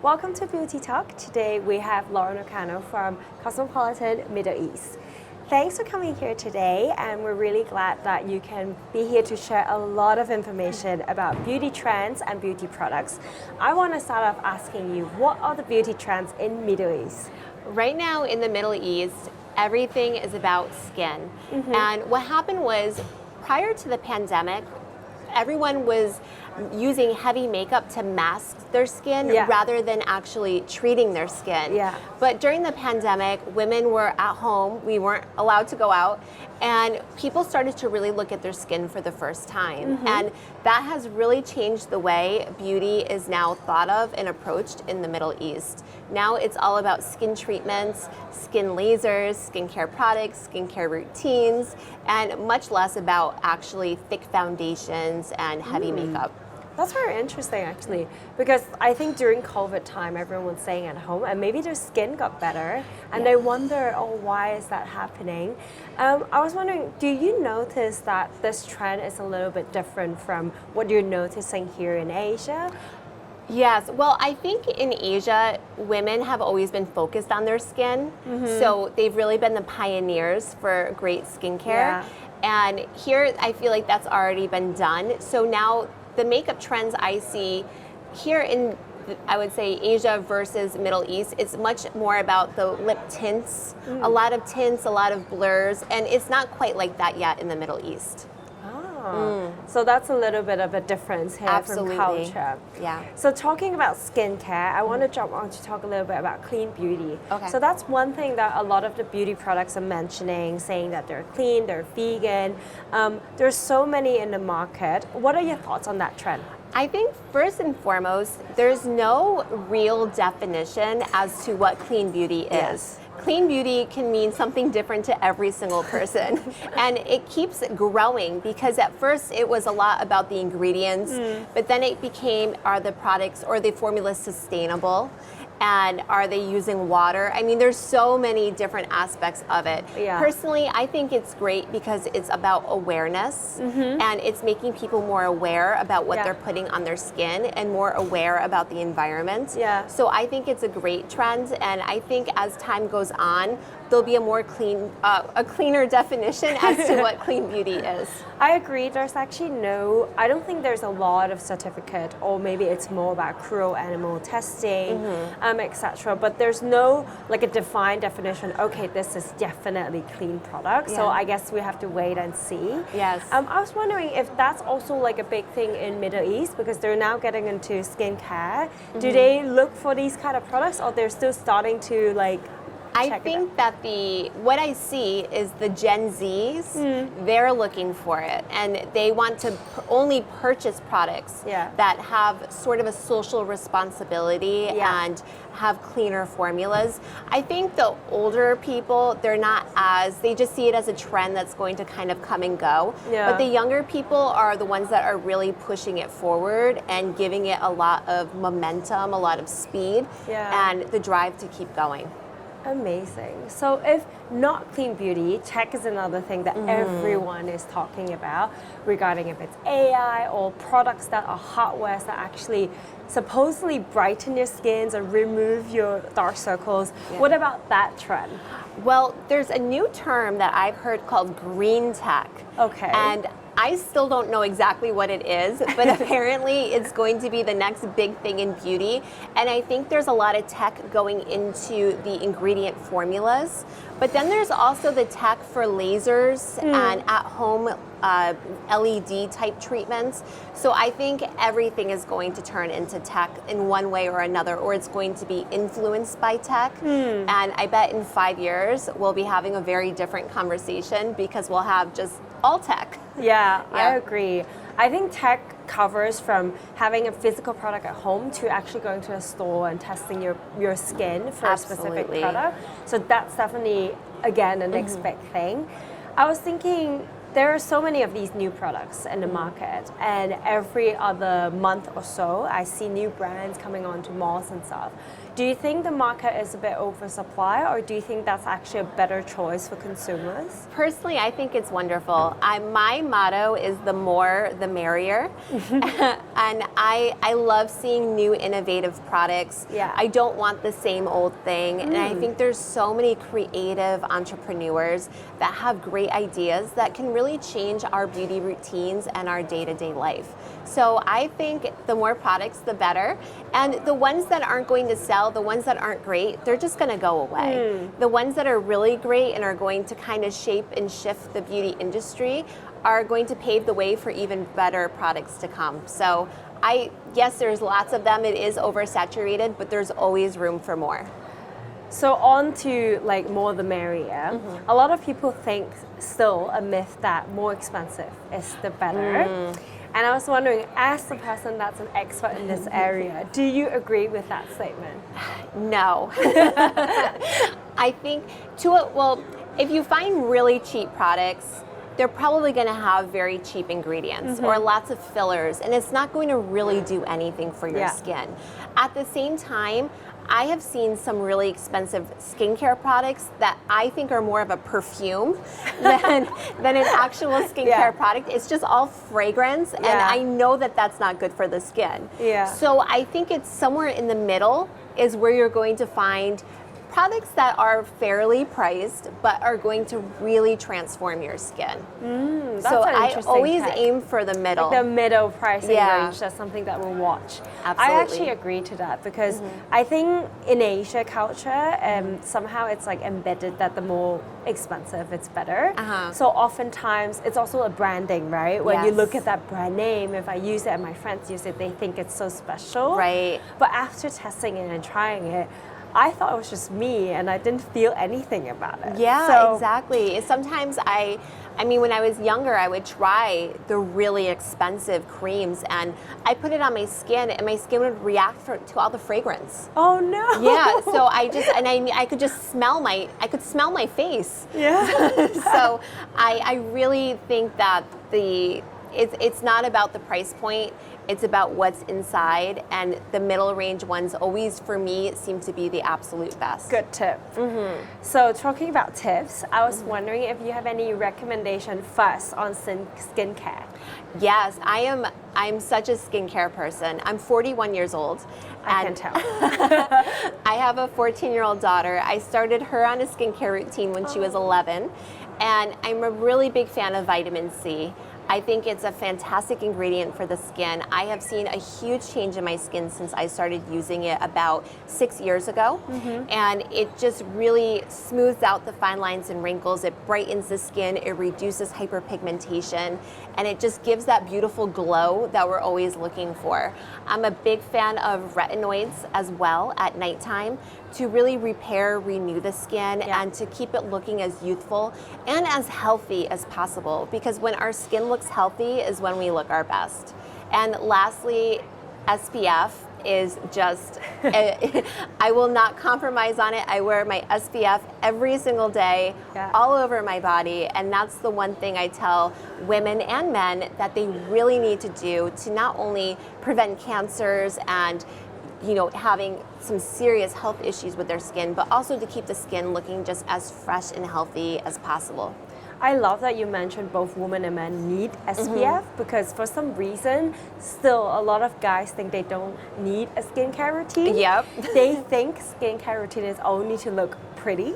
Welcome to Beauty Talk. Today we have Lauren O'Connor from Cosmopolitan, Middle East. Thanks for coming here today, and we're really glad that you can be here to share a lot of information about beauty trends and beauty products. I want to start off asking you, what are the beauty trends in Middle East? Right now in the Middle East, everything is about skin. And what happened was, prior to the pandemic, everyone was using heavy makeup to mask their skin rather than actually treating their skin. But during the pandemic, women were at home, we weren't allowed to go out, and people started to really look at their skin for the first time. And that has really changed the way beauty is now thought of and approached in the Middle East. Now it's all about skin treatments, skin lasers, skincare products, skincare routines, and much less about actually thick foundations and heavy makeup. That's very interesting, actually, because I think during COVID time, everyone was staying at home and maybe their skin got better, and they wonder, oh, why is that happening? I was wondering, do you notice that this trend is a little bit different from what you're noticing here in Asia? Yes, well, I think in Asia, women have always been focused on their skin, so they've really been the pioneers for great skincare. And here, I feel like that's already been done. So now, the makeup trends I see here in, I would say, Asia versus Middle East, it's much more about the lip tints, a lot of tints, a lot of blurs, and it's not quite like that yet in the Middle East. So that's a little bit of a difference here from culture. So talking about skincare, I want to jump on to talk a little bit about clean beauty. So that's one thing that a lot of the beauty products are mentioning, saying that they're clean, they're vegan. There's so many in the market. What are your thoughts on that trend? I think first and foremost, there's no real definition as to what clean beauty is. Clean beauty can mean something different to every single person. And it keeps growing because at first it was a lot about the ingredients, but then it became, are the products or the formulas sustainable? And are they using water? I mean, there's so many different aspects of it. Personally, I think it's great because it's about awareness and it's making people more aware about what they're putting on their skin and more aware about the environment. So I think it's a great trend, and I think as time goes on, there'll be a more cleaner definition as to what clean beauty is. I agree. There's actually I don't think there's a lot of certificate, or maybe it's more about cruel animal testing, etc. But there's no like a defined definition. Okay, this is definitely clean product. So I guess we have to wait and see. I was wondering if that's also like a big thing in Middle East, because they're now getting into skincare. Do they look for these kind of products, or they're still starting to like? I think that what I see is the Gen Zs, they're looking for it, and they want to only purchase products that have sort of a social responsibility and have cleaner formulas. I think the older people, they just see it as a trend that's going to kind of come and go. But the younger people are the ones that are really pushing it forward and giving it a lot of momentum, a lot of speed, and the drive to keep going. Amazing. So if not clean beauty, tech is another thing that everyone is talking about, regarding if it's AI or products that are hardware that actually supposedly brighten your skins and remove your dark circles. What about that trend? Well, there's a new term that I've heard called green tech. And I still don't know exactly what it is, but apparently it's going to be the next big thing in beauty. And I think there's a lot of tech going into the ingredient formulas. But then there's also the tech for lasers and at-home LED type treatments. So I think everything is going to turn into tech in one way or another, or it's going to be influenced by tech. And I bet in 5 years, we'll be having a very different conversation because we'll have just all tech. I agree. I think tech covers from having a physical product at home to actually going to a store and testing your skin for a specific product. So that's definitely, again, the next big thing. I was thinking, there are so many of these new products in the market, and every other month or so, I see new brands coming onto malls and stuff. Do you think the market is a bit oversupply, or do you think that's actually a better choice for consumers? Personally, I think it's wonderful. My motto is the more, the merrier. And I love seeing new innovative products. Yeah. I don't want the same old thing. And I think there's so many creative entrepreneurs that have great ideas that can really change our beauty routines and our day-to-day life. So I think the more products, the better. And the ones that aren't going to sell, the ones that aren't great, they're just going to go away. The ones that are really great and are going to kind of shape and shift the beauty industry are going to pave the way for even better products to come. So yes, there's lots of them. It is oversaturated, but there's always room for more. So on to like more the merrier. A lot of people think still a myth that more expensive is the better. And I was wondering, as the person that's an expert in this area, do you agree with that statement? No. I think if you find really cheap products, they're probably going to have very cheap ingredients or lots of fillers, and it's not going to really do anything for your skin. At the same time, I have seen some really expensive skincare products that I think are more of a perfume than an actual skincare product. It's just all fragrance, and I know that that's not good for the skin. So I think it's somewhere in the middle is where you're going to find products that are fairly priced but are going to really transform your skin. So I always aim for the middle. Like the middle pricing range, that's something that we'll watch. Absolutely. I actually agree to that because I think in Asia culture, somehow it's like embedded that the more expensive it's better. So oftentimes it's also a branding, right? When you look at that brand name, if I use it and my friends use it, they think it's so special. Right. But after testing it and trying it, I thought it was just me and I didn't feel anything about it. Yeah, exactly. Sometimes I mean, when I was younger, I would try the really expensive creams and I put it on my skin and my skin would react to all the fragrance. Oh no. Yeah, so I could just smell I could smell my face. Yeah. So I really think that it's not about the price point. It's about what's inside, and the middle range ones always, for me, seem to be the absolute best. Good tip. So talking about tips, I was wondering if you have any recommendation first on skincare. Yes, I'm such a skincare person. I'm 41 years old. I can tell. I have a 14-year-old daughter. I started her on a skincare routine when she was 11, and I'm a really big fan of vitamin C. I think it's a fantastic ingredient for the skin. I have seen a huge change in my skin since I started using it about 6 years ago. And it just really smooths out the fine lines and wrinkles. It brightens the skin, it reduces hyperpigmentation, and it just gives that beautiful glow that we're always looking for. I'm a big fan of retinoids as well at nighttime to really repair, renew the skin, and to keep it looking as youthful and as healthy as possible. Because when our skin looks healthy is when we look our best. And lastly, SPF is just, I will not compromise on it. I wear my SPF every single day, all over my body. And that's the one thing I tell women and men that they really need to do to not only prevent cancers and having some serious health issues with their skin, but also to keep the skin looking just as fresh and healthy as possible. I love that you mentioned both women and men need SPF because for some reason, still a lot of guys think they don't need a skincare routine. They think skincare routine is only to look pretty,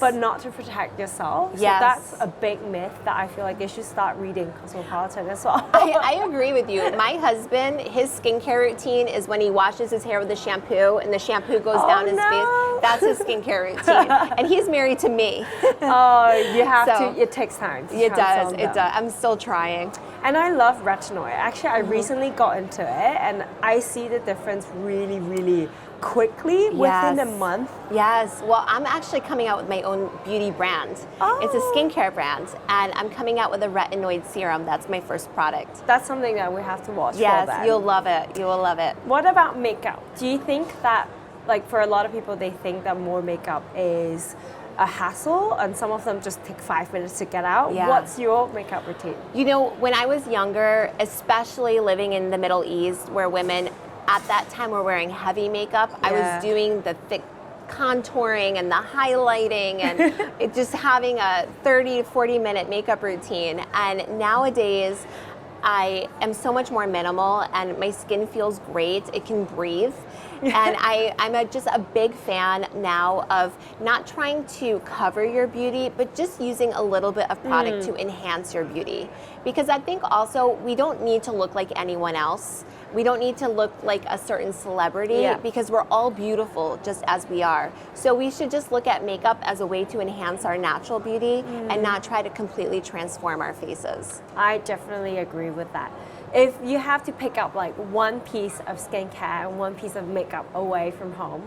but not to protect yourself. So that's a big myth that I feel like you should start reading Cosmopolitan as well. I agree with you. My husband, his skincare routine is when he washes his hair with a shampoo and the shampoo goes down his face. That's his skincare routine. And he's married to me. You have to, it takes time. It does. I'm still trying. And I love retinoid. Actually, I recently got into it and I see the difference really, really quickly within a month. Yes. Well, I'm actually coming out with my own beauty brand. It's a skincare brand, and I'm coming out with a retinoid serum. That's my first product. That's something that we have to watch for. Yes, you'll love it. You will love it. What about makeup? Do you think that, like, for a lot of people, they think that more makeup is a hassle and some of them just take 5 minutes to get out? What's your makeup routine? When I was younger, especially living in the Middle East where women at that time were wearing heavy makeup. I Yeah. was doing the thick contouring and the highlighting and it just having a 30 to 40 minute makeup routine. And nowadays, I am so much more minimal and my skin feels great. It can breathe. And I'm just a big fan now of not trying to cover your beauty, but just using a little bit of product to enhance your beauty. Because I think also we don't need to look like anyone else. We don't need to look like a certain celebrity because we're all beautiful just as we are. So we should just look at makeup as a way to enhance our natural beauty and not try to completely transform our faces. I definitely agree with that. If you have to pick up like one piece of skincare and one piece of makeup away from home,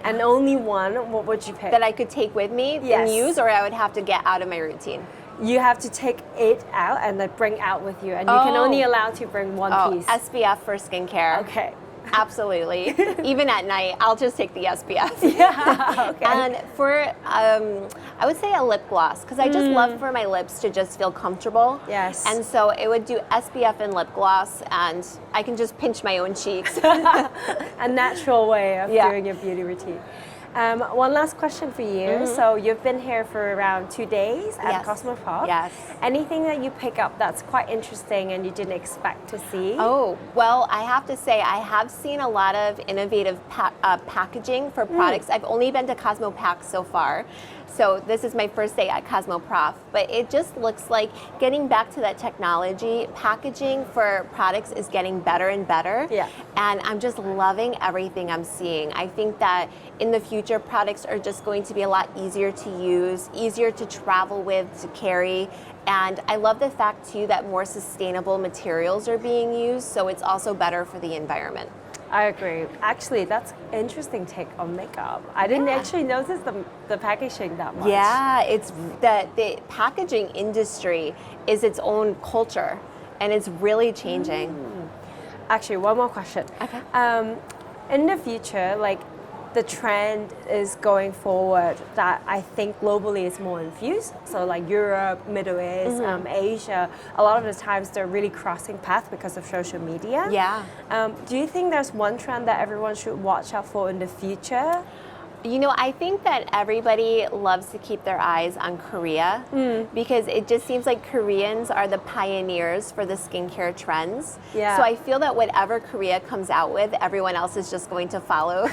and only one, what would you pick? That I could take with me and use, or I would have to get out of my routine? You have to take it out and then bring out with you, and you can only allow to bring one piece. SPF for skincare. Okay. Absolutely. Even at night, I'll just take the SPF. Yeah. Okay. And for, I would say a lip gloss, because I just love for my lips to just feel comfortable. Yes. And so it would do SPF and lip gloss, and I can just pinch my own cheeks. A natural way of doing your beauty routine. One last question for you. So you've been here for around 2 days at Cosmoprof. Yes. Anything that you pick up that's quite interesting and you didn't expect to see? Oh, well, I have to say I have seen a lot of innovative packaging for products. I've only been to Cosmopack so far. So this is my first day at Cosmoprof, but it just looks like getting back to that technology, packaging for products is getting better and better. Yeah. And I'm just loving everything I'm seeing. I think that in the future, products are just going to be a lot easier to use, easier to travel with, to carry. And I love the fact too that more sustainable materials are being used, so it's also better for the environment. I agree. Actually, that's interesting take on makeup. I didn't actually notice the packaging that much. Yeah, it's the packaging industry is its own culture, and it's really changing. Actually, one more question. Okay. In the future, like the trend is going forward that I think globally is more infused. So like Europe, Middle East, Asia, a lot of the times they're really crossing paths because of social media. Yeah. Do you think there's one trend that everyone should watch out for in the future? You know, I think that everybody loves to keep their eyes on Korea because it just seems like Koreans are the pioneers for the skincare trends. Yeah. So I feel that whatever Korea comes out with, everyone else is just going to follow.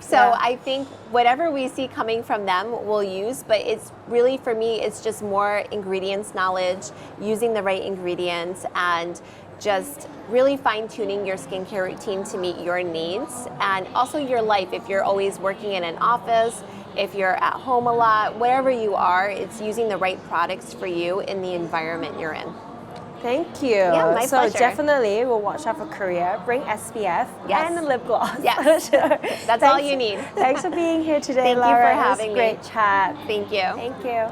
So I think whatever we see coming from them, we'll use, but it's really, for me, it's just more ingredients knowledge, using the right ingredients, and just really fine-tuning your skincare routine to meet your needs and also your life. If you're always working in an office, if you're at home a lot, wherever you are, it's using the right products for you in the environment you're in. Thank you. Yeah, my pleasure. So definitely we'll watch out for Korea, bring SPF and a lip gloss. Yes, that's all you need. Thanks for being here today, Thank you Laura. for having it was me. Great chat. Thank you. Thank you.